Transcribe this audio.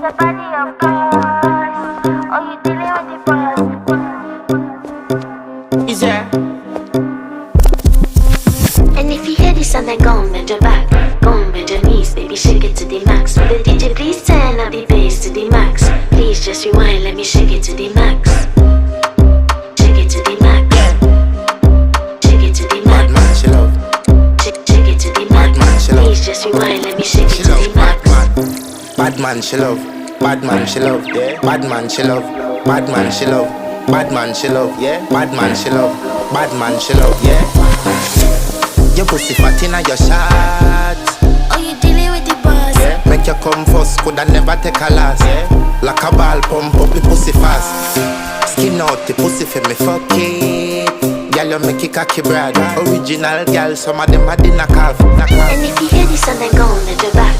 your body, of course. Oh, you dealing with the boss. Is there? And if you hear this and then go and bend your back, go and bend your knees, baby, shake it to the max. Will the DJ please turn up the bass to the max? Please just rewind, let me shake it to the max. Shake it to the max. Shake it to the max. Bad man, she love. Shake it to the Bad man, max. she love. Please just rewind, let me shake it She to love. the Bad max. man. Bad man, she love. Bad man, she love. Yeah. Bad man, she love. Bad man, she love. Bad man, she love. Yeah. Bad man, she love. Bad man, she love. Yeah. Your pussy fat inna your shot. Oh, you dealing with the boss? Yeah. Make you come first, coulda never take a last. Yeah. Like a ball pump up the pussy fast. Skin out the pussy for me fuck it. Girl, you make it cocky brad. Original girl, some of them a dinner calf. And if you hear this and then go and bend your back,